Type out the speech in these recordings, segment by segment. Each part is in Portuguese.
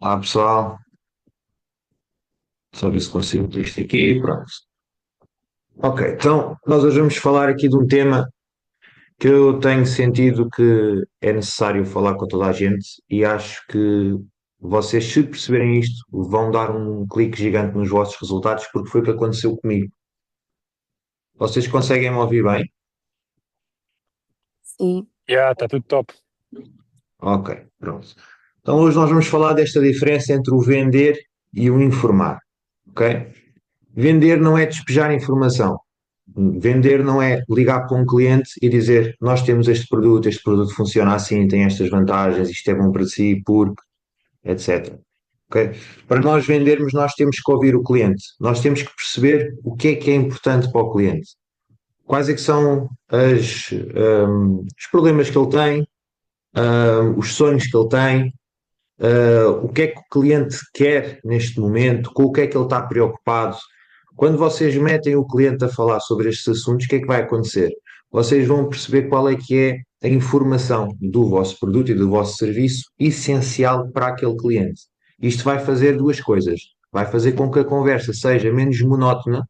Olá pessoal, só ver se consigo ter isto aqui, pronto. Ok, então nós hoje vamos falar aqui de um tema que eu tenho sentido que é necessário falar com toda a gente e acho que vocês, se perceberem isto, vão dar um clique gigante nos vossos resultados porque foi o que aconteceu comigo. Vocês conseguem me ouvir bem? Sim, Já, está tudo top. Ok, pronto. Então hoje nós vamos falar desta diferença entre o vender e o informar, ok? Vender não é despejar informação. Vender não é ligar para um cliente e dizer nós temos este produto funciona assim, tem estas vantagens, isto é bom para si, porque, etc. Ok? Para nós vendermos, nós temos que ouvir o cliente, nós temos que perceber o que é importante para o cliente, quais é que são os problemas que ele tem, os sonhos que ele tem, o que é que o cliente quer neste momento, com o que é que ele está preocupado. Quando vocês metem o cliente a falar sobre estes assuntos, o que é que vai acontecer? Vocês vão perceber qual é que é a informação do vosso produto e do vosso serviço essencial para aquele cliente. Isto vai fazer duas coisas. Vai fazer com que a conversa seja menos monótona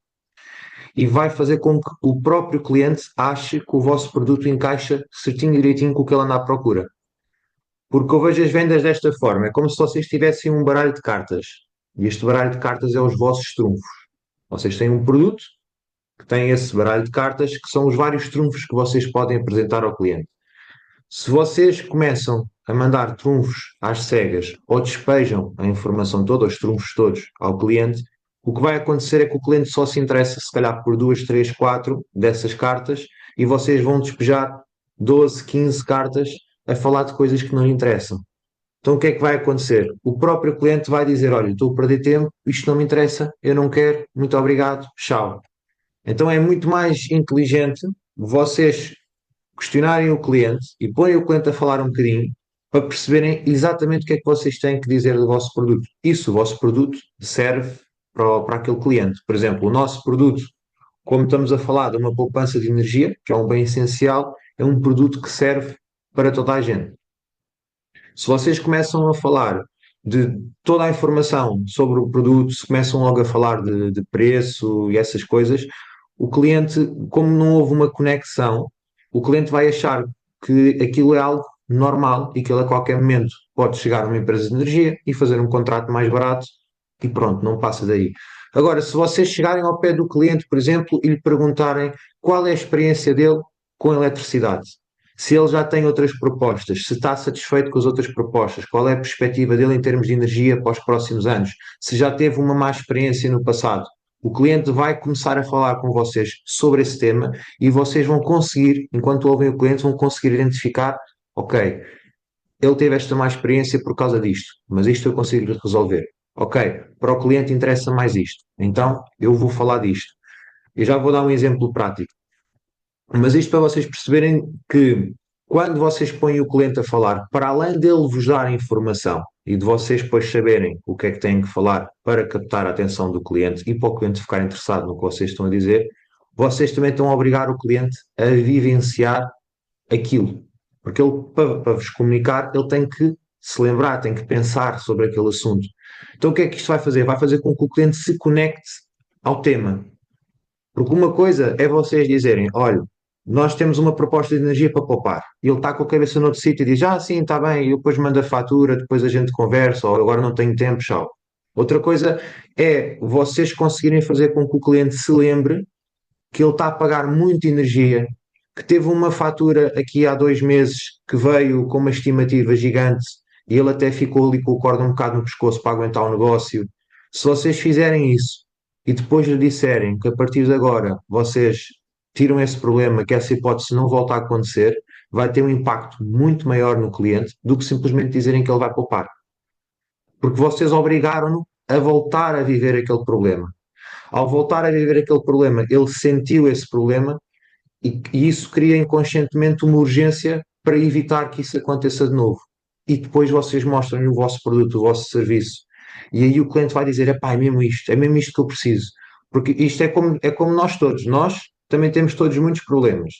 e vai fazer com que o próprio cliente ache que o vosso produto encaixa certinho e direitinho com o que ele anda à procura. Porque eu vejo as vendas desta forma, é como se vocês tivessem um baralho de cartas. E este baralho de cartas é os vossos trunfos. Vocês têm um produto que tem esse baralho de cartas, que são os vários trunfos que vocês podem apresentar ao cliente. Se vocês começam a mandar trunfos às cegas ou despejam a informação toda, os trunfos todos, ao cliente, o que vai acontecer é que o cliente só se interessa, se calhar, por duas, três, quatro dessas cartas e vocês vão despejar 12, 15 cartas a falar de coisas que não lhe interessam. Então o que é que vai acontecer? O próprio cliente vai dizer: olha, estou a perder tempo, isto não me interessa, eu não quero, muito obrigado, tchau. Então é muito mais inteligente vocês questionarem o cliente e põem o cliente a falar um bocadinho para perceberem exatamente o que é que vocês têm que dizer do vosso produto. Isso, o vosso produto serve para aquele cliente. Por exemplo, o nosso produto, como estamos a falar de uma poupança de energia, que é um bem essencial, é um produto que serve para toda a gente. Se vocês começam a falar de toda a informação sobre o produto, se começam logo a falar de preço e essas coisas, o cliente, como não houve uma conexão, o cliente vai achar que aquilo é algo normal e que ele a qualquer momento pode chegar a uma empresa de energia e fazer um contrato mais barato e pronto, não passa daí. Agora, se vocês chegarem ao pé do cliente, por exemplo, e lhe perguntarem qual é a experiência dele com a eletricidade, se ele já tem outras propostas, se está satisfeito com as outras propostas, qual é a perspectiva dele em termos de energia para os próximos anos, se já teve uma má experiência no passado. O cliente vai começar a falar com vocês sobre esse tema e vocês vão conseguir, enquanto ouvem o cliente, vão conseguir identificar, ok, ele teve esta má experiência por causa disto, mas isto eu consigo resolver. Ok, para o cliente interessa mais isto, então eu vou falar disto. Eu já vou dar um exemplo prático. Mas isto para vocês perceberem que quando vocês põem o cliente a falar, para além dele vos dar informação e de vocês depois saberem o que é que têm que falar para captar a atenção do cliente e para o cliente ficar interessado no que vocês estão a dizer, vocês também estão a obrigar o cliente a vivenciar aquilo. Porque ele, para vos comunicar, ele tem que se lembrar, tem que pensar sobre aquele assunto. Então o que é que isto vai fazer? Vai fazer com que o cliente se conecte ao tema. Porque uma coisa é vocês dizerem: olha, nós temos uma proposta de energia para poupar. E ele está com a cabeça noutro sítio e diz: sim, está bem, eu depois mando a fatura, depois a gente conversa, ou agora não tenho tempo, tchau. Outra coisa é vocês conseguirem fazer com que o cliente se lembre que ele está a pagar muita energia, que teve uma fatura aqui há 2 meses que veio com uma estimativa gigante e ele até ficou ali com o corda um bocado no pescoço para aguentar o negócio. Se vocês fizerem isso e depois lhe disserem que a partir de agora vocês tiram esse problema, que essa hipótese não volta a acontecer, vai ter um impacto muito maior no cliente do que simplesmente dizerem que ele vai poupar. Porque vocês obrigaram-no a voltar a viver aquele problema. Ao voltar a viver aquele problema, ele sentiu esse problema e isso cria inconscientemente uma urgência para evitar que isso aconteça de novo. E depois vocês mostram o vosso produto, o vosso serviço. E aí o cliente vai dizer: epá, é mesmo isto que eu preciso. Porque isto é como nós todos. Nós também temos todos muitos problemas.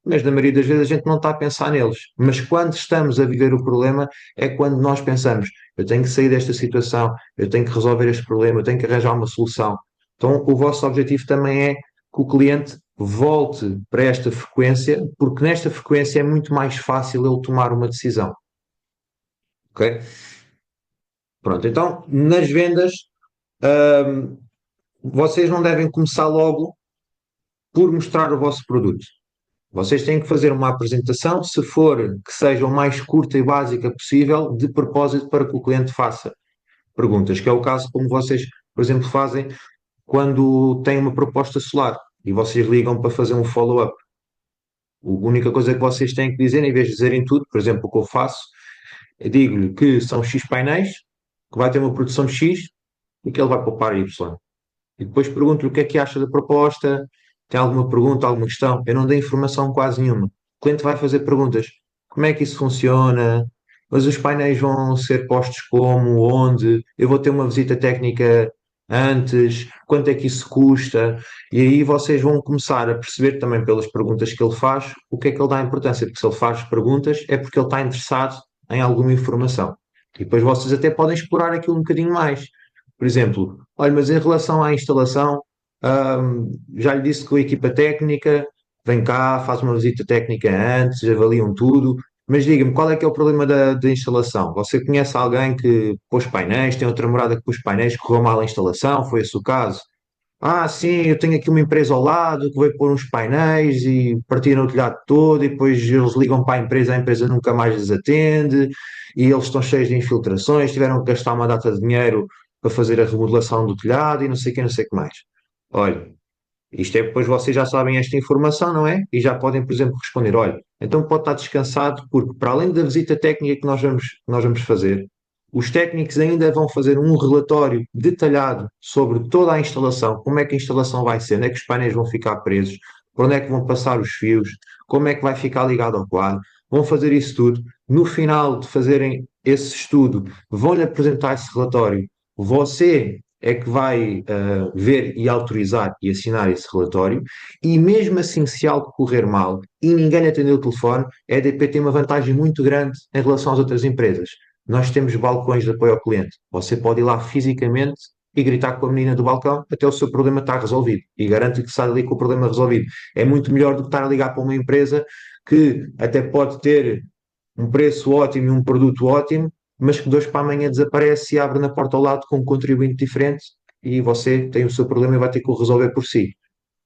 mas na maioria das vezes a gente não está a pensar neles. Mas quando estamos a viver o problema, é quando nós pensamos: eu tenho que sair desta situação, eu tenho que resolver este problema, eu tenho que arranjar uma solução. Então, o vosso objetivo também é que o cliente volte para esta frequência, porque nesta frequência é muito mais fácil ele tomar uma decisão. Ok? Pronto, então, nas vendas, hum, vocês não devem começar logo por mostrar o vosso produto. Vocês têm que fazer uma apresentação, se for que seja o mais curta e básica possível, de propósito para que o cliente faça perguntas, que é o caso como vocês, por exemplo, fazem quando têm uma proposta solar e vocês ligam para fazer um follow-up. A única coisa que vocês têm que dizer, em vez de dizerem tudo, por exemplo, o que eu faço, eu digo-lhe que são X painéis, que vai ter uma produção de X e que ele vai poupar Y. E depois pergunto-lhe o que é que acha da proposta, tem alguma pergunta, alguma questão. Eu não dei informação quase nenhuma. O cliente vai fazer perguntas. Como é que isso funciona? Mas os painéis vão ser postos como? Onde? Eu vou ter uma visita técnica antes? Quanto é que isso custa? E aí vocês vão começar a perceber também pelas perguntas que ele faz o que é que ele dá importância. Porque se ele faz perguntas é porque ele está interessado em alguma informação. E depois vocês até podem explorar aquilo um bocadinho mais. Por exemplo, olha, mas em relação à instalação, já lhe disse que a equipa técnica vem cá, faz uma visita técnica antes, avaliam tudo, mas diga-me, qual é que é o problema da instalação? Você conhece alguém que pôs painéis, tem outra morada que pôs painéis, correu mal a instalação, foi esse o caso? Ah, sim, eu tenho aqui uma empresa ao lado que veio pôr uns painéis e partiram o telhado todo e depois eles ligam para a empresa nunca mais lhes atende e eles estão cheios de infiltrações, tiveram que gastar uma data de dinheiro para fazer a remodelação do telhado e não sei o que, não sei o que mais. Olha, isto é depois vocês já sabem esta informação, não é? E já podem, por exemplo, responder: olha, então pode estar descansado, porque para além da visita técnica que nós vamos fazer, os técnicos ainda vão fazer um relatório detalhado sobre toda a instalação, como é que a instalação vai ser, onde é que os painéis vão ficar presos, por onde é que vão passar os fios, como é que vai ficar ligado ao quadro. Vão fazer isso tudo. No final de fazerem esse estudo, vão-lhe apresentar esse relatório. Você é que vai ver e autorizar e assinar esse relatório, e mesmo assim, se algo correr mal e ninguém lhe atender o telefone, a EDP tem uma vantagem muito grande em relação às outras empresas. Nós temos balcões de apoio ao cliente. Você pode ir lá fisicamente e gritar com a menina do balcão até o seu problema estar resolvido. E garanto que sai ali com o problema resolvido. É muito melhor do que estar a ligar para uma empresa que até pode ter um preço ótimo e um produto ótimo, mas que de hoje para amanhã desaparece e abre na porta ao lado com um contribuinte diferente e você tem o seu problema e vai ter que o resolver por si.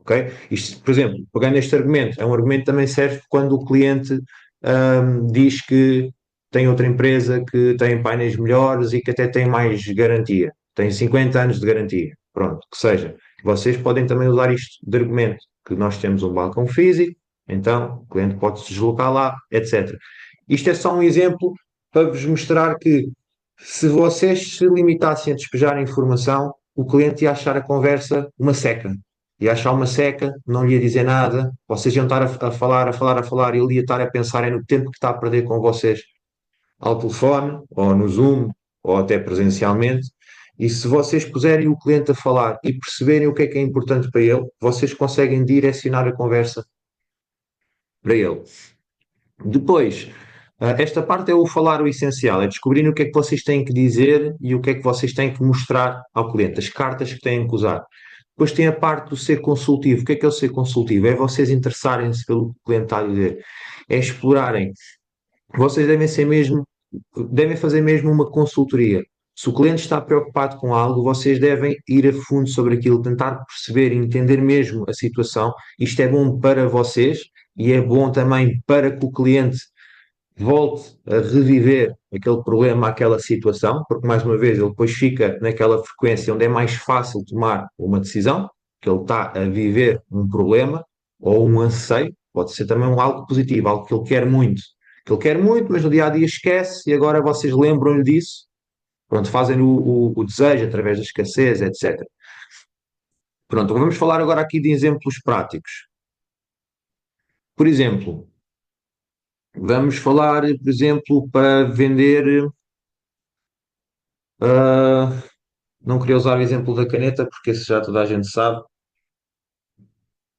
Ok? Isto, por exemplo, pegando este argumento, é um argumento que também serve quando o cliente diz que tem outra empresa que tem painéis melhores e que até tem mais garantia, tem 50 anos de garantia. Pronto, que seja. Vocês podem também usar isto de argumento, que nós temos um balcão físico, então o cliente pode se deslocar lá, etc. Isto é só um exemplo para vos mostrar que se vocês se limitassem a despejar informação, o cliente ia achar a conversa uma seca. Ia achar uma seca, não lhe ia dizer nada, vocês iam estar a falar, a falar, a falar, e ele ia estar a pensar no tempo que está a perder com vocês ao telefone, ou no Zoom, ou até presencialmente. E se vocês puserem o cliente a falar e perceberem o que é importante para ele, vocês conseguem direcionar a conversa para ele. Depois, esta parte é o falar o essencial, é descobrir o que é que vocês têm que dizer e o que é que vocês têm que mostrar ao cliente, as cartas que têm que usar. Depois tem a parte do ser consultivo. O que é o ser consultivo? É vocês interessarem-se pelo que o cliente está a dizer, é explorarem. Vocês devem fazer mesmo uma consultoria. Se o cliente está preocupado com algo, vocês devem ir a fundo sobre aquilo, tentar perceber e entender mesmo a situação. Isto é bom para vocês e é bom também para que o cliente volte a reviver aquele problema, aquela situação, porque mais uma vez ele depois fica naquela frequência onde é mais fácil tomar uma decisão, que ele está a viver um problema ou um anseio, pode ser também algo positivo, algo que ele quer muito, mas no dia a dia esquece e agora vocês lembram-lhe disso, pronto, fazem o desejo através da escassez, etc. Pronto, vamos falar agora aqui de exemplos práticos. Por exemplo, vamos falar, por exemplo, para vender. Não queria usar o exemplo da caneta, porque esse já toda a gente sabe.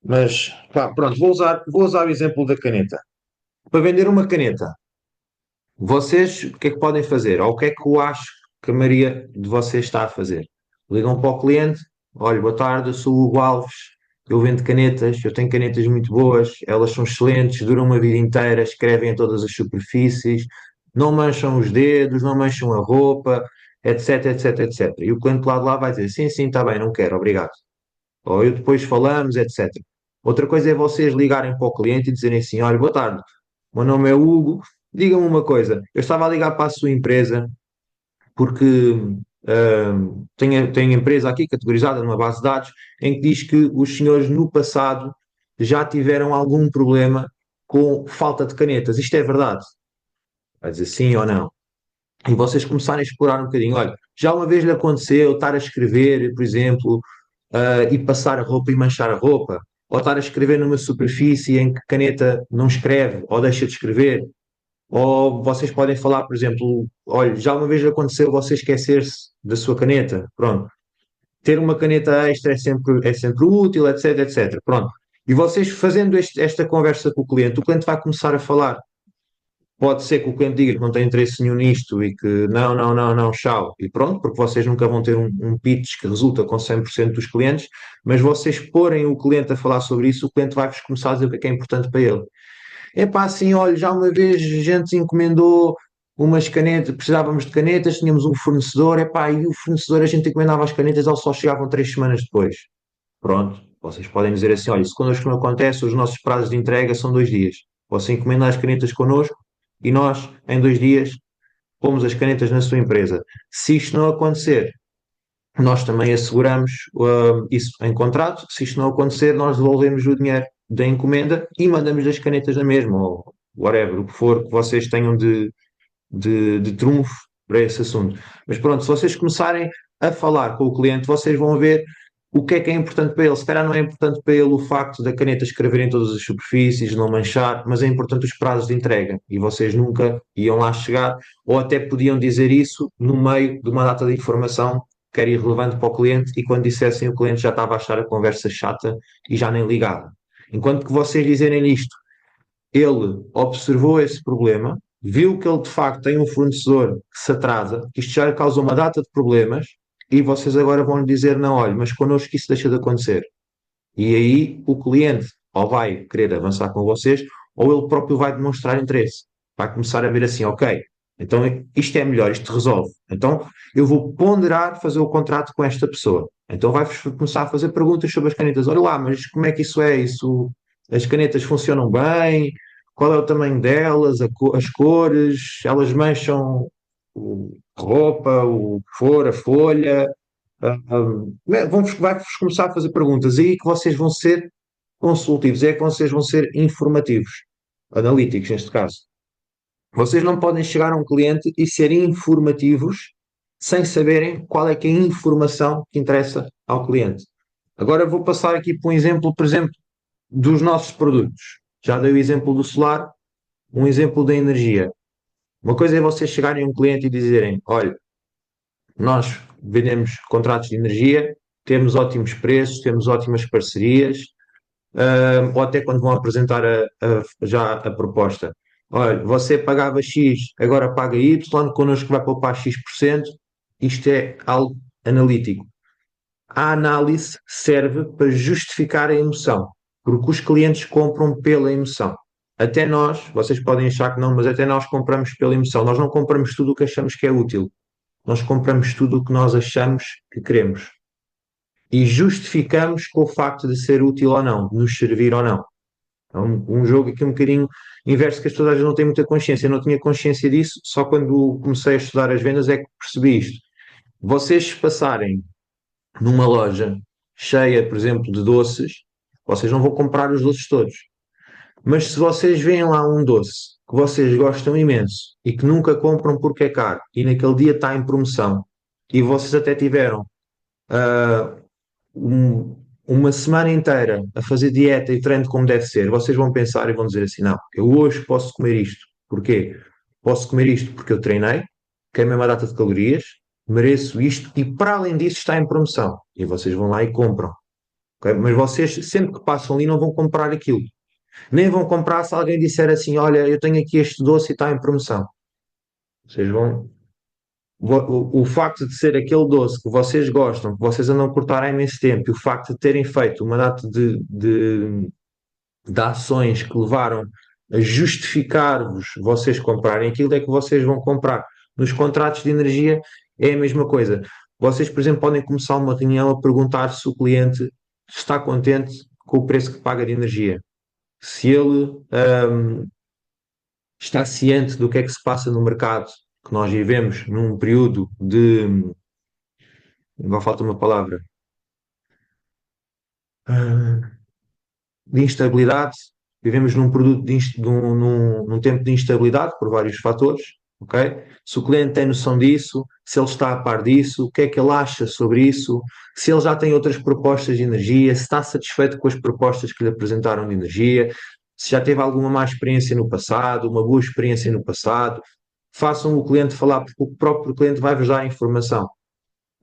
Mas, pá, pronto, vou usar o exemplo da caneta. Para vender uma caneta, vocês o que é que podem fazer? Ou o que é que eu acho que a maioria de vocês está a fazer? Ligam para o cliente, olha, boa tarde, eu sou o Hugo Alves, eu vendo canetas, eu tenho canetas muito boas, elas são excelentes, duram uma vida inteira, escrevem em todas as superfícies, não mancham os dedos, não mancham a roupa, etc, etc, etc. E o cliente lá de lá vai dizer, sim, sim, está bem, não quero, obrigado. Ou eu depois falamos, etc. Outra coisa é vocês ligarem para o cliente e dizerem assim: olha, boa tarde, o meu nome é Hugo, diga-me uma coisa, eu estava a ligar para a sua empresa porque tenho a empresa aqui categorizada numa base de dados em que diz que os senhores no passado já tiveram algum problema com falta de canetas. Isto é verdade? Vai dizer sim ou não. E vocês começarem a explorar um bocadinho. Olha, já uma vez lhe aconteceu estar a escrever, por exemplo, e passar a roupa e manchar a roupa, ou estar a escrever numa superfície em que a caneta não escreve ou deixa de escrever, ou vocês podem falar, por exemplo, olha, já uma vez aconteceu você esquecer-se da sua caneta, pronto. Ter uma caneta extra é sempre útil, etc, etc. Pronto. E vocês fazendo esta conversa com o cliente vai começar a falar. Pode ser que o cliente diga que não tem interesse nenhum nisto e que não, não, não, não, tchau. E pronto, porque vocês nunca vão ter um pitch que resulta com 100% dos clientes, mas vocês porem o cliente a falar sobre isso, o cliente vai-vos começar a dizer o que é importante para ele. É pá, assim, olha, já uma vez a gente encomendou umas canetas, precisávamos de canetas, tínhamos um fornecedor, é pá, e o fornecedor a gente encomendava as canetas, eles só chegavam 3 semanas depois. Pronto, vocês podem dizer assim, olha, isso connosco não acontece, os nossos prazos de entrega são 2 dias. Você encomenda as canetas connosco e nós, em 2 dias, pomos as canetas na sua empresa. Se isto não acontecer, nós também asseguramos isso em contrato. Se isto não acontecer, nós devolvemos o dinheiro da encomenda e mandamos as canetas na mesma, ou whatever, o que for que vocês tenham de trunfo para esse assunto. Mas pronto, se vocês começarem a falar com o cliente, vocês vão ver o que é importante para ele. Se calhar não é importante para ele o facto da caneta escrever em todas as superfícies, não manchar, mas é importante os prazos de entrega. E vocês nunca iam lá chegar, ou até podiam dizer isso no meio de uma data de informação que era irrelevante para o cliente, e quando dissessem, o cliente já estava a achar a conversa chata e já nem ligava. Enquanto que vocês dizerem isto, ele observou esse problema, viu que ele de facto tem um fornecedor que se atrasa, que isto já lhe causa uma data de problemas, e vocês agora vão lhe dizer: não, olha, mas connosco isso deixa de acontecer. E aí o cliente ou vai querer avançar com vocês, ou ele próprio vai demonstrar interesse. Vai começar a ver assim: ok, então isto é melhor, isto resolve. Então eu vou ponderar fazer o contrato com esta pessoa. Então vai começar a fazer perguntas sobre as canetas. Olha lá, mas como é que isso é? Isso, as canetas funcionam bem? Qual é o tamanho delas? As cores? Elas mancham roupa, o que for, a folha? Vai-vos começar a fazer perguntas aí que vocês vão ser consultivos, é que vocês vão ser informativos, analíticos neste caso. Vocês não podem chegar a um cliente e ser informativos sem saberem qual é que é a informação que interessa ao cliente. Agora vou passar aqui para um exemplo, por exemplo, dos nossos produtos. Já dei o exemplo do solar, um exemplo da energia. Uma coisa é vocês chegarem a um cliente e dizerem: olha, nós vendemos contratos de energia, temos ótimos preços, temos ótimas parcerias, ou até quando vão apresentar já a proposta. Olha, você pagava X, agora paga Y, connosco vai poupar X%. Isto é algo analítico. A análise serve para justificar a emoção, porque os clientes compram pela emoção. Até nós, vocês podem achar que não, mas até nós compramos pela emoção. Nós não compramos tudo o que achamos que é útil. Nós compramos tudo o que nós achamos que queremos. E justificamos com o facto de ser útil ou não, de nos servir ou não. É um jogo aqui um bocadinho inverso que as pessoas às vezes não têm muita consciência. Eu não tinha consciência disso, só quando comecei a estudar as vendas é que percebi isto. Vocês se passarem numa loja cheia, por exemplo, de doces, vocês não vão comprar os doces todos. Mas se vocês veem lá um doce que vocês gostam imenso e que nunca compram porque é caro e naquele dia está em promoção e vocês até tiveram ah, uma semana inteira a fazer dieta e treino como deve ser, vocês vão pensar e vão dizer assim: não, eu hoje posso comer isto. Porquê? Posso comer isto porque eu treinei, queimei uma data de calorias, mereço isto e para além disso está em promoção. E vocês vão lá e compram. ok? Mas vocês, sempre que passam ali, não vão comprar aquilo. Nem vão comprar se alguém disser assim: olha, eu tenho aqui este doce e está em promoção. Vocês vão. O facto de ser aquele doce que vocês gostam, que vocês andam a cortar há imenso tempo, e o facto de terem feito uma data de ações que levaram a justificar-vos vocês comprarem aquilo, é que vocês vão comprar. Nos contratos de energia é a mesma coisa. Vocês, por exemplo, podem começar uma reunião a perguntar se o cliente está contente com o preço que paga de energia. Se ele está ciente do que é que se passa no mercado, que nós vivemos num período de, agora falta uma palavra, de instabilidade, vivemos num produto num tempo de instabilidade por vários fatores, ok? Se o cliente tem noção disso, se ele está a par disso, o que é que ele acha sobre isso, se ele já tem outras propostas de energia, se está satisfeito com as propostas que lhe apresentaram de energia, se já teve alguma má experiência no passado, uma boa experiência no passado, façam o cliente falar, porque o próprio cliente vai vos dar a informação.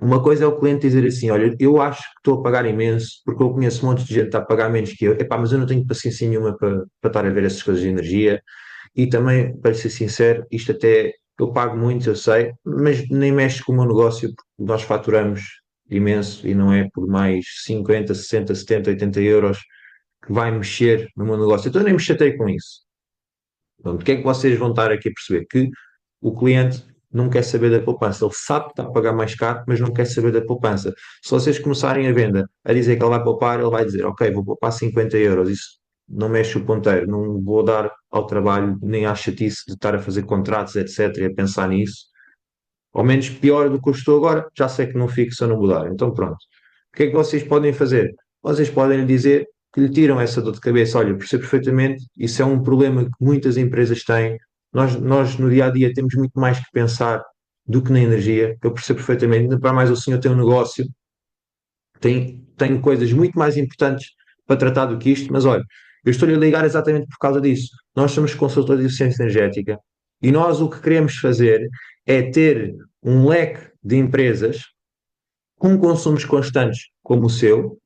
Uma coisa é o cliente dizer assim: olha, eu acho que estou a pagar imenso, porque eu conheço um monte de gente que está a pagar menos que eu. Epá, mas eu não tenho paciência nenhuma para estar a ver essas coisas de energia. E também, para ser sincero, isto até eu pago muito, eu sei, mas nem mexe com o meu negócio, porque nós faturamos imenso e não é por mais 50, 60, 70, 80 euros que vai mexer no meu negócio. Então eu nem me chatei com isso. Então, o que é que vocês vão estar aqui a perceber? Que o cliente não quer saber da poupança. Ele sabe que está a pagar mais caro, mas não quer saber da poupança. Se vocês começarem a venda a dizer que ele vai poupar, ele vai dizer: ok, vou poupar 50 euros. Isso não mexe o ponteiro. Não vou dar ao trabalho nem à chatice de estar a fazer contratos, etc., e a pensar nisso. Ao menos pior do que eu estou agora, já sei que não fico se eu não mudar. Então pronto. O que é que vocês podem fazer? Vocês podem lhe dizer que lhe tiram essa dor de cabeça. Olha, eu percebo perfeitamente, isso é um problema que muitas empresas têm. Nós no dia a dia temos muito mais que pensar do que na energia. Eu percebo perfeitamente. Ainda para mais o senhor tem um negócio, tem coisas muito mais importantes para tratar do que isto, mas olha, eu estou-lhe a ligar exatamente por causa disso. Nós somos consultores de eficiência energética e nós o que queremos fazer é ter um leque de empresas com consumos constantes como o seu,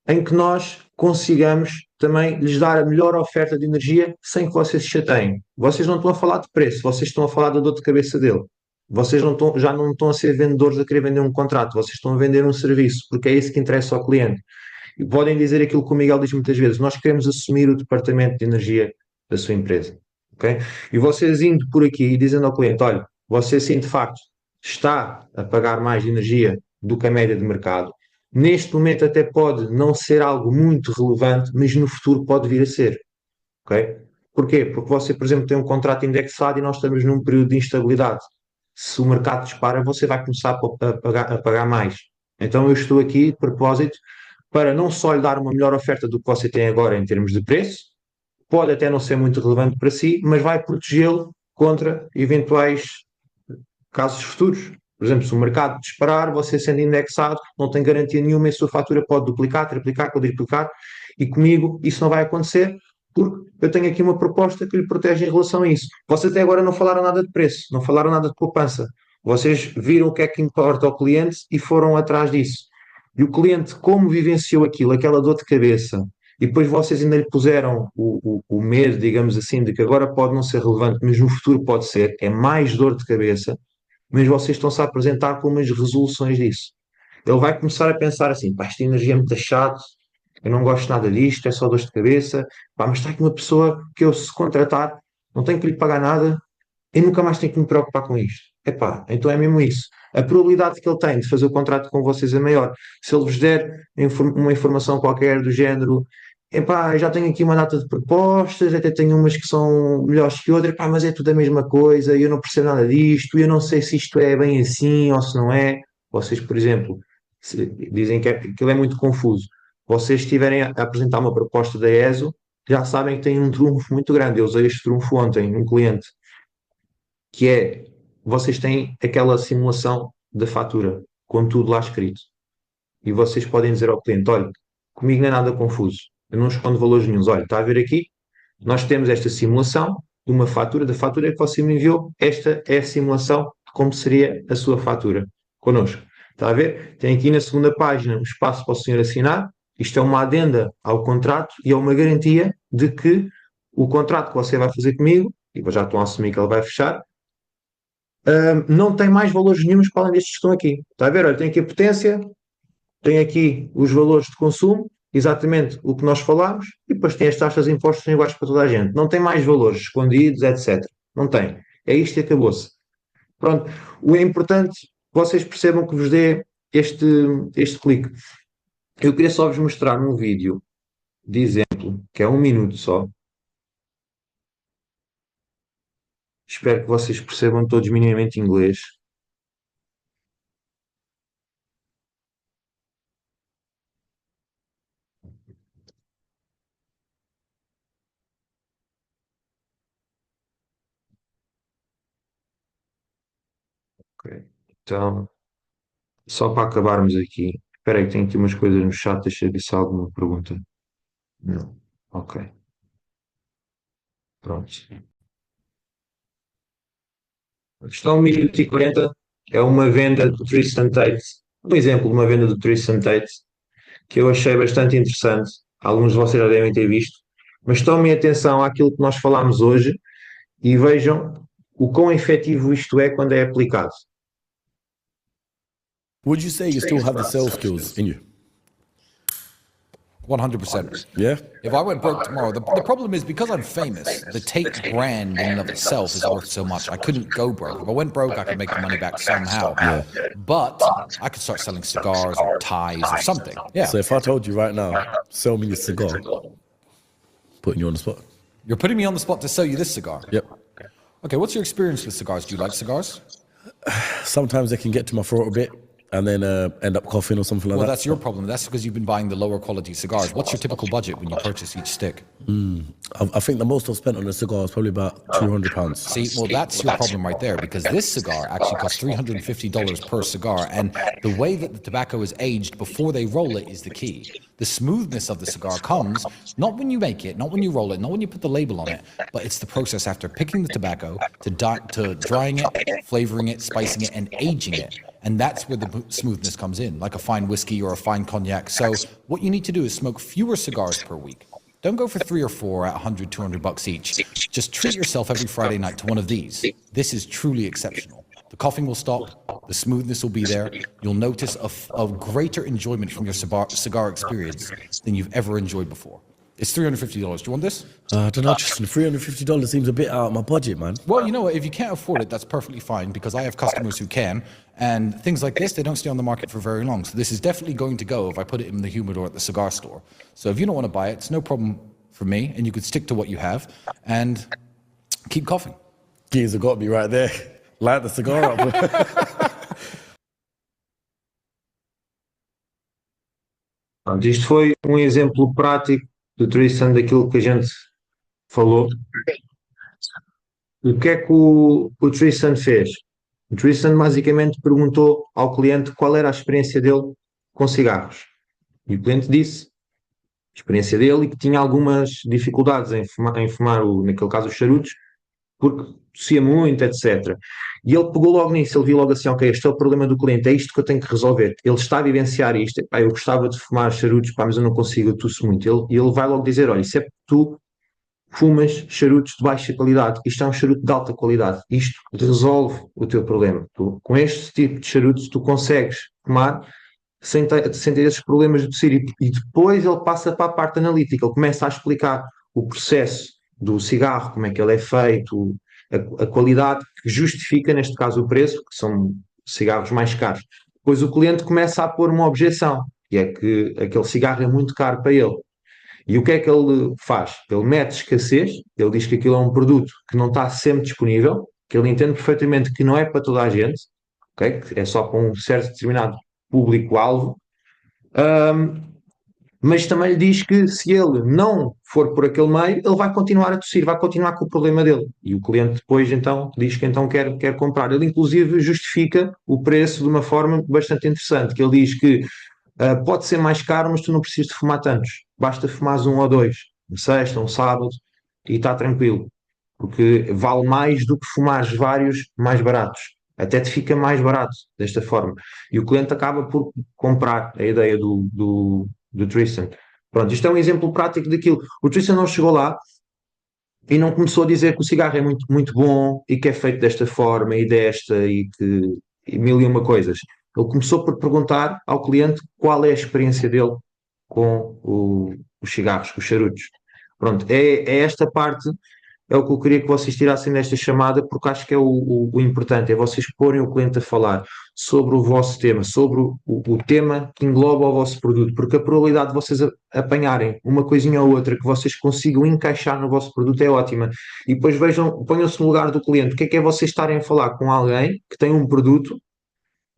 em que nós consigamos também lhes dar a melhor oferta de energia sem que vocês se chateiem. Vocês não estão a falar de preço, vocês estão a falar da dor de cabeça dele. Vocês já não estão a ser vendedores a querer vender um contrato, vocês estão a vender um serviço, porque é isso que interessa ao cliente. E podem dizer aquilo que o Miguel diz muitas vezes: nós queremos assumir o departamento de energia da sua empresa. Okay? E vocês indo por aqui e dizendo ao cliente: olha, você sim de facto está a pagar mais de energia do que a média de mercado. Neste momento até pode não ser algo muito relevante, mas no futuro pode vir a ser. Ok? Porquê? Porque você, por exemplo, tem um contrato indexado e nós estamos num período de instabilidade. Se o mercado dispara, você vai começar a pagar mais. Então eu estou aqui de propósito para não só lhe dar uma melhor oferta do que você tem agora em termos de preço, pode até não ser muito relevante para si, mas vai protegê-lo contra eventuais casos futuros. Por exemplo, se o mercado disparar, você sendo indexado, não tem garantia nenhuma e a sua fatura pode duplicar, triplicar, quadriplicar, e comigo isso não vai acontecer, porque eu tenho aqui uma proposta que lhe protege em relação a isso. Vocês até agora não falaram nada de preço, não falaram nada de poupança. Vocês viram o que é que importa ao cliente e foram atrás disso. E o cliente, como vivenciou aquilo, aquela dor de cabeça, e depois vocês ainda lhe puseram o medo, digamos assim, de que agora pode não ser relevante, mas no futuro pode ser, é mais dor de cabeça, mas vocês estão-se a apresentar com umas resoluções disso. Ele vai começar a pensar assim: pá, esta energia é muito chato, eu não gosto nada disto, é só dor de cabeça, pá, mas está aqui uma pessoa que eu, se contratar, não tenho que lhe pagar nada e nunca mais tenho que me preocupar com isto. Epá, então é mesmo isso. A probabilidade que ele tem de fazer o contrato com vocês é maior. Se ele vos der uma informação qualquer do género: epá, já tenho aqui uma data de propostas, até tenho umas que são melhores que outras, epá, mas é tudo a mesma coisa, eu não percebo nada disto, eu não sei se isto é bem assim ou se não é. Vocês, por exemplo, dizem que aquilo é muito confuso. Vocês estiverem a apresentar uma proposta da ESO, já sabem que têm um trunfo muito grande. Eu usei este trunfo ontem, um cliente, que é: vocês têm aquela simulação da fatura, com tudo lá escrito. E vocês podem dizer ao cliente: olha, comigo não é nada confuso, eu não escondo valores nenhuns. Olha, está a ver aqui, nós temos esta simulação de uma fatura, da fatura que você me enviou, esta é a simulação de como seria a sua fatura connosco. Está a ver? Tem aqui na segunda página um espaço para o senhor assinar, Isto é uma adenda ao contrato e é uma garantia de que o contrato que você vai fazer comigo, e já estão a assumir que ele vai fechar, não tem mais valores nenhuns para além destes que estão aqui. Está a ver? Olha, tem aqui a potência, tem aqui os valores de consumo, exatamente o que nós falámos, e depois tem as taxas de impostos iguais para toda a gente. Não tem mais valores escondidos, etc. Não tem. É isto e acabou-se. Pronto. O importante é que vocês percebam que vos dê este clique. Eu queria só vos mostrar um vídeo de exemplo, que é 1 minuto só. Espero que vocês percebam todos minimamente inglês. Ok. Então, só para acabarmos aqui. Espera aí, que tenho aqui umas coisas no chat. Deixa eu ver se há alguma pergunta. Não. Ok. Pronto. A questão 1 minuto e 40 é uma venda do Tristan Tate. Um exemplo de uma venda do Tristan Tate que eu achei bastante interessante. Alguns de vocês já devem ter visto. Mas tomem atenção àquilo que nós falámos hoje e vejam o quão efetivo isto é quando é aplicado. Would you say you still have the sales skills in you? 100%. Yeah? If I went broke tomorrow, the problem is because I'm famous, the Tate brand in and of itself is worth so much. I couldn't go broke. If I went broke, I could make the money back somehow. But I could start selling cigars or ties or something. Yeah. So if I told you right now, sell me a cigar, putting you on the spot. You're putting me on the spot to sell you this cigar. Yep. Okay, what's your experience with cigars? Do you like cigars? Sometimes they can get to my throat a bit and then end up coughing or something like Well, that. that's your problem. That's because you've been buying the lower quality cigars. What's your typical budget when you purchase each stick? I think the most I've spent on a cigar is probably about £200. See, well, that's your problem right there because this cigar actually costs $350 per cigar. And the way that the tobacco is aged before they roll it is the key. The smoothness of the cigar comes not when you make it, not when you roll it, not when you put the label on it, but it's the process after picking the tobacco to drying it, flavoring it, spicing it, and aging it. And that's where the smoothness comes in, like a fine whiskey or a fine cognac. So what you need to do is smoke fewer cigars per week. Don't go for 3 or 4 at $100, $200 each. Just treat yourself every Friday night to one of these. This is truly exceptional. The coughing will stop, the smoothness will be there. You'll notice a greater enjoyment from your cigar experience than you've ever enjoyed before. It's $350. Do you want this? I don't know, Justin, $350 seems a bit out of my budget, man. Well, you know what? If you can't afford it, that's perfectly fine because I have customers who can. And things like this, they don't stay on the market for very long. So this is definitely going to go if I put it in the humidor at the cigar store. So if you don't want to buy it, it's no problem for me. And you could stick to what you have and keep coughing. Gears have got to be right there. Light the cigar up. Pronto, isto foi um exemplo prático do Tristan daquilo que a gente falou. O que é que o Tristan fez? O Tristan basicamente perguntou ao cliente qual era a experiência dele com cigarros. E o cliente disse a experiência dele e que tinha algumas dificuldades em fumar naquele caso, os charutos, porque tossia muito, etc. E ele pegou logo nisso, ele viu logo assim, ok, este é o problema do cliente, é isto que eu tenho que resolver. Ele está a vivenciar isto, pá, eu gostava de fumar charutos, pá, mas eu não consigo, eu tosso muito. Ele vai logo dizer, olha, isso é porque tu fumas charutos de baixa qualidade, isto é um charuto de alta qualidade, isto resolve o teu problema. Tu, com este tipo de charutos tu consegues fumar sem ter esses problemas de tossir e depois ele passa para a parte analítica, ele começa a explicar o processo do cigarro, como é que ele é feito, a qualidade que justifica, neste caso, o preço, que são cigarros mais caros. Depois o cliente começa a pôr uma objeção, que é que aquele cigarro é muito caro para ele. E o que é que ele faz? Ele mete escassez, ele diz que aquilo é um produto que não está sempre disponível, que ele entende perfeitamente que não é para toda a gente, okay? Que é só para um certo determinado público-alvo, mas também lhe diz que se ele não for por aquele meio, ele vai continuar a tossir, vai continuar com o problema dele. E o cliente depois então diz que então quer comprar. Ele inclusive justifica o preço de uma forma bastante interessante, que ele diz que pode ser mais caro, mas tu não precisas de fumar tantos. Basta fumares um ou dois, um sexta, um sábado, e está tranquilo. Porque vale mais do que fumares vários mais baratos. Até te fica mais barato desta forma. E o cliente acaba por comprar a ideia do Tristan. Pronto, isto é um exemplo prático daquilo. O Tristan não chegou lá e não começou a dizer que o cigarro é muito, muito bom e que é feito desta forma e desta e mil e uma coisas. Ele começou por perguntar ao cliente qual é a experiência dele com os cigarros, com os charutos. Pronto, é esta parte é o que eu queria que vocês tirassem desta chamada, porque acho que é o importante, é vocês porem o cliente a falar sobre o vosso tema, sobre o tema que engloba o vosso produto, porque a probabilidade de vocês apanharem uma coisinha ou outra que vocês consigam encaixar no vosso produto é ótima. E depois vejam, ponham-se no lugar do cliente, o que é vocês estarem a falar com alguém que tem um produto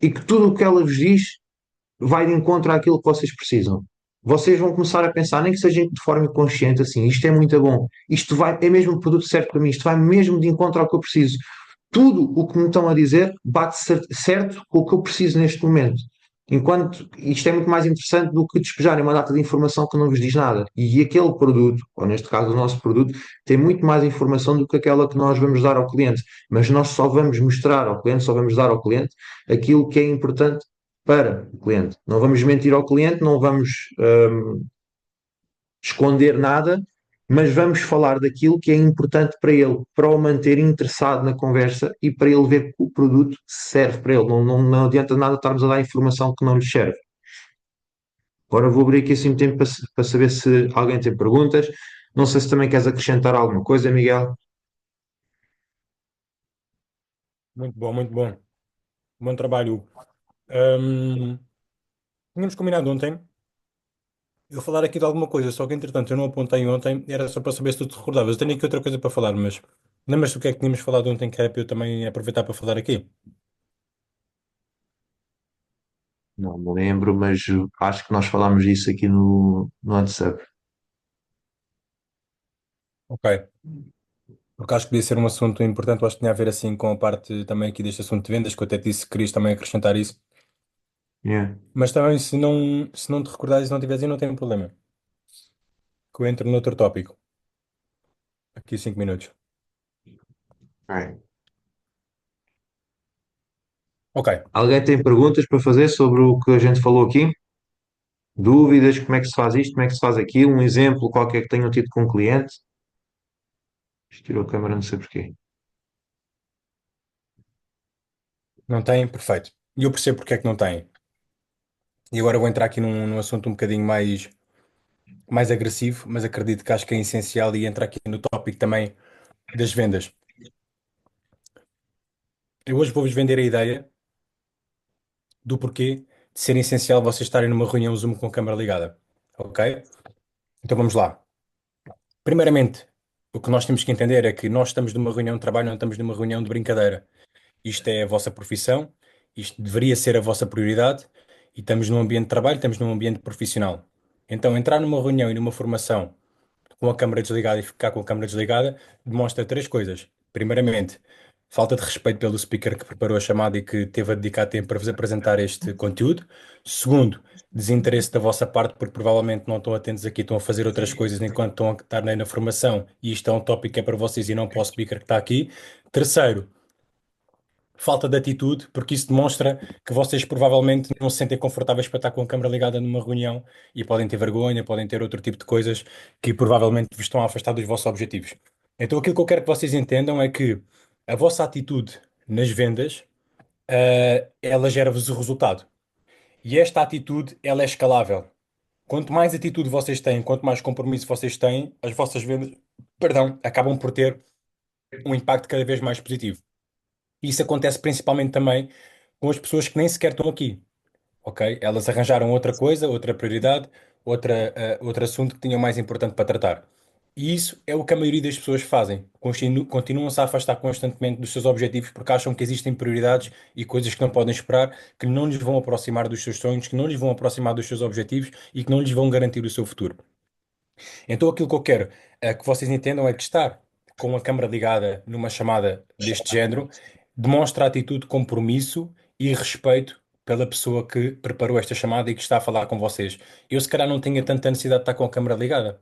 e que tudo o que ela vos diz vai de encontro àquilo que vocês precisam. Vocês vão começar a pensar, nem que seja de forma inconsciente, assim, isto é muito bom, isto vai, é mesmo o produto certo para mim, isto vai mesmo de encontro ao que eu preciso. Tudo o que me estão a dizer bate certo com o que eu preciso neste momento. Enquanto isto é muito mais interessante do que despejarem uma data de informação que não vos diz nada. E aquele produto, ou neste caso o nosso produto, tem muito mais informação do que aquela que nós vamos dar ao cliente. Mas nós só vamos mostrar ao cliente, só vamos dar ao cliente aquilo que é importante para o cliente. Não vamos mentir ao cliente, não vamos esconder nada, mas vamos falar daquilo que é importante para ele, para o manter interessado na conversa e para ele ver que o produto serve para ele. Não adianta nada estarmos a dar informação que não lhe serve. Agora vou abrir aqui assim um tempo para saber se alguém tem perguntas. Não sei se também queres acrescentar alguma coisa, Miguel. Muito bom, muito bom. Bom trabalho, Hugo. Ahm, Tínhamos combinado ontem eu falar aqui de alguma coisa, só que entretanto eu não apontei ontem, era só para saber se tu te recordavas. Eu tenho aqui outra coisa para falar, mas lembras-te o que é que tínhamos falado ontem que era para eu também aproveitar para falar aqui? Não me lembro, mas acho que nós falámos disso aqui no WhatsApp. Ok. Porque acho que podia ser um assunto importante, eu acho que tinha a ver assim com a parte também aqui deste assunto de vendas, que eu até te disse que querias também acrescentar isso. Yeah. Mas também se não te recordares e não tiveres aí, não tem problema. Que eu entro noutro tópico. Aqui 5 minutos. Right. Ok. Alguém tem perguntas para fazer sobre o que a gente falou aqui? Dúvidas, como é que se faz isto, como é que se faz aquilo, um exemplo qualquer que tenham tido com um cliente. Isto tirou a câmera, não sei porquê. Não tem? Perfeito. E eu percebo porque é que não tem. E agora vou entrar aqui num assunto um bocadinho mais agressivo, mas acredito que acho que é essencial e entra aqui no tópico também das vendas. Eu hoje vou-vos vender a ideia do porquê de ser essencial vocês estarem numa reunião Zoom com a câmara ligada. Ok? Então vamos lá. Primeiramente, o que nós temos que entender é que nós estamos numa reunião de trabalho, não estamos numa reunião de brincadeira. Isto é a vossa profissão, isto deveria ser a vossa prioridade e estamos num ambiente de trabalho, estamos num ambiente profissional. Então, entrar numa reunião e numa formação com a câmara desligada e ficar com a câmara desligada demonstra três coisas. Primeiramente, falta de respeito pelo speaker que preparou a chamada e que teve a dedicar tempo para vos apresentar este conteúdo. Segundo, desinteresse da vossa parte, porque provavelmente não estão atentos aqui, estão a fazer outras coisas enquanto estão a estar aí na formação e isto é um tópico que é para vocês e não para o speaker que está aqui. Terceiro, falta de atitude, porque isso demonstra que vocês provavelmente não se sentem confortáveis para estar com a câmera ligada numa reunião e podem ter vergonha, podem ter outro tipo de coisas que provavelmente vos estão a afastar dos vossos objetivos. Então, aquilo que eu quero que vocês entendam é que a vossa atitude nas vendas, ela gera-vos o resultado. E esta atitude, ela é escalável. Quanto mais atitude vocês têm, quanto mais compromisso vocês têm, as vossas vendas, perdão, acabam por ter um impacto cada vez mais positivo. E isso acontece principalmente também com as pessoas que nem sequer estão aqui, ok? Elas arranjaram outra coisa, outra prioridade, outro assunto que tinham mais importante para tratar. E isso é o que a maioria das pessoas fazem. Continuam-se a afastar constantemente dos seus objetivos porque acham que existem prioridades e coisas que não podem esperar, que não lhes vão aproximar dos seus sonhos, que não lhes vão aproximar dos seus objetivos e que não lhes vão garantir o seu futuro. Então, aquilo que eu quero que vocês entendam é que estar com a câmara ligada numa chamada deste género demonstra atitude de compromisso e respeito pela pessoa que preparou esta chamada e que está a falar com vocês. Eu, se calhar, não tinha tanta necessidade de estar com a câmara ligada.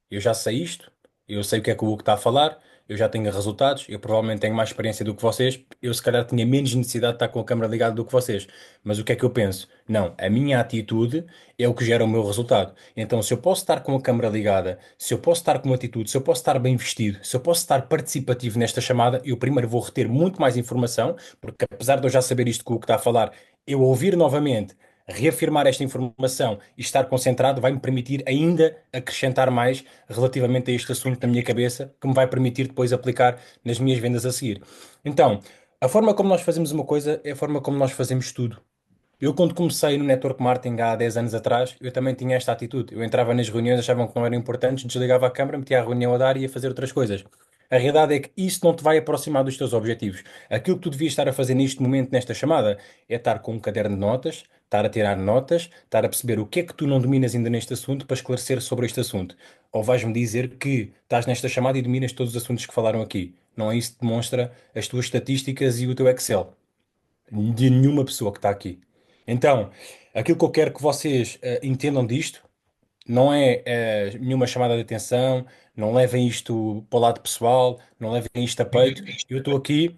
Eu já sei isto, eu sei o que é que o Hugo está a falar, eu já tenho resultados, eu provavelmente tenho mais experiência do que vocês, eu se calhar tinha menos necessidade de estar com a câmera ligada do que vocês. Mas o que é que eu penso? Não, a minha atitude é o que gera o meu resultado. Então, se eu posso estar com a câmera ligada, se eu posso estar com uma atitude, se eu posso estar bem vestido, se eu posso estar participativo nesta chamada, eu primeiro vou reter muito mais informação, porque apesar de eu já saber isto que o que está a falar, eu ouvir novamente, reafirmar esta informação e estar concentrado vai-me permitir ainda acrescentar mais relativamente a este assunto na minha cabeça, que me vai permitir depois aplicar nas minhas vendas a seguir. Então, a forma como nós fazemos uma coisa é a forma como nós fazemos tudo. Eu, quando comecei no Network Marketing há 10 anos atrás, eu também tinha esta atitude. Eu entrava nas reuniões, achavam que não eram importantes, desligava a câmera, metia a reunião a dar e ia fazer outras coisas. A realidade é que isso não te vai aproximar dos teus objetivos. Aquilo que tu devias estar a fazer neste momento, nesta chamada, é estar com um caderno de notas, estar a tirar notas, estar a perceber o que é que tu não dominas ainda neste assunto para esclarecer sobre este assunto. Ou vais-me dizer que estás nesta chamada e dominas todos os assuntos que falaram aqui. Não é isso que demonstra as tuas estatísticas e o teu Excel de nenhuma pessoa que está aqui. Então, aquilo que eu quero que vocês entendam disto não é nenhuma chamada de atenção, não levem isto para o lado pessoal, não levem isto a peito. Eu estou aqui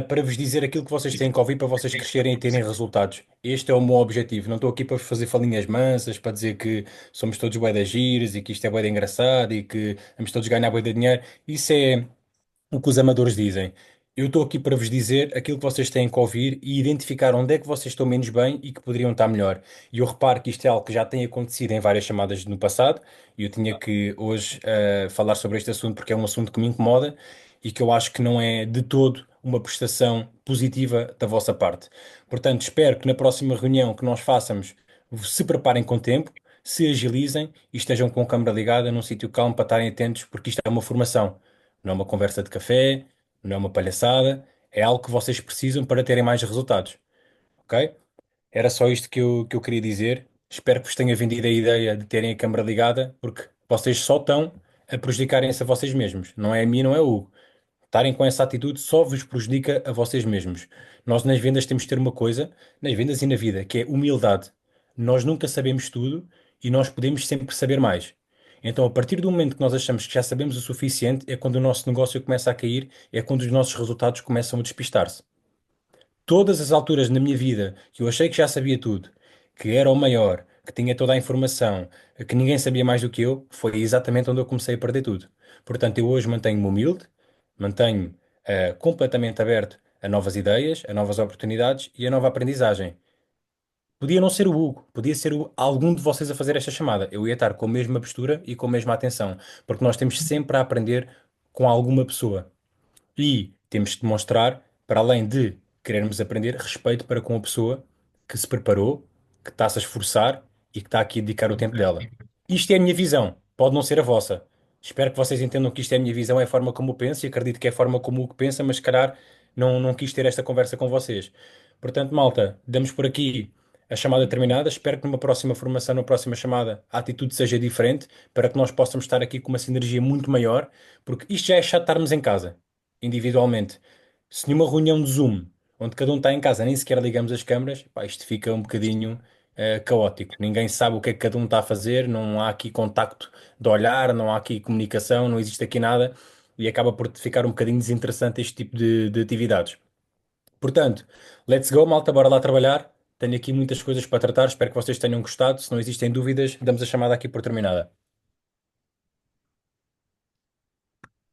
para vos dizer aquilo que vocês têm que ouvir para vocês crescerem e terem resultados. Este é o meu objetivo. Não estou aqui para vos fazer falinhas mansas, para dizer que somos todos bué de giros e que isto é bué de engraçado e que vamos todos ganhar bué de dinheiro. Isso é o que os amadores dizem. Eu estou aqui para vos dizer aquilo que vocês têm que ouvir e identificar onde é que vocês estão menos bem e que poderiam estar melhor. E eu reparo que isto é algo que já tem acontecido em várias chamadas no passado e eu tinha que hoje falar sobre este assunto porque é um assunto que me incomoda e que eu acho que não é de todo uma prestação positiva da vossa parte. Portanto, espero que na próxima reunião que nós façamos se preparem com tempo, se agilizem e estejam com a câmara ligada num sítio calmo para estarem atentos, porque isto é uma formação. Não é uma conversa de café, não é uma palhaçada, é algo que vocês precisam para terem mais resultados, ok? Era só isto que eu queria dizer. Espero que vos tenha vendido a ideia de terem a câmara ligada, porque vocês só estão a prejudicarem-se a vocês mesmos. Não é a mim, não é o Hugo. Estarem com essa atitude só vos prejudica a vocês mesmos. Nós nas vendas temos de ter uma coisa, nas vendas e na vida, que é humildade. Nós nunca sabemos tudo e nós podemos sempre saber mais. Então, a partir do momento que nós achamos que já sabemos o suficiente, é quando o nosso negócio começa a cair, é quando os nossos resultados começam a despistar-se. Todas as alturas na minha vida que eu achei que já sabia tudo, que era o maior, que tinha toda a informação, que ninguém sabia mais do que eu, foi exatamente onde eu comecei a perder tudo. Portanto, eu hoje mantenho-me humilde, mantenho completamente aberto a novas ideias, a novas oportunidades e a nova aprendizagem. Podia não ser o Hugo, podia ser algum de vocês a fazer esta chamada. Eu ia estar com a mesma postura e com a mesma atenção, porque nós temos sempre a aprender com alguma pessoa. E temos que demonstrar, para além de querermos aprender, respeito para com a pessoa que se preparou, que está-se a esforçar e que está aqui a dedicar o tempo dela. Isto é a minha visão, pode não ser a vossa. Espero que vocês entendam que isto é a minha visão, é a forma como eu penso e acredito que é a forma como o que pensa, mas se calhar não quis ter esta conversa com vocês. Portanto, malta, damos por aqui a chamada terminada. Espero que numa próxima formação, numa próxima chamada, a atitude seja diferente para que nós possamos estar aqui com uma sinergia muito maior, porque isto já é chato estarmos em casa individualmente. Se numa reunião de Zoom, onde cada um está em casa, nem sequer ligamos as câmaras, pá, isto fica um bocadinho caótico. Ninguém sabe o que é que cada um está a fazer, não há aqui contacto de olhar, não há aqui comunicação, não existe aqui nada e acaba por ficar um bocadinho desinteressante este tipo de atividades. Portanto, let's go, malta, bora lá trabalhar. Tenho aqui muitas coisas para tratar, espero que vocês tenham gostado. Se não existem dúvidas, damos a chamada aqui por terminada.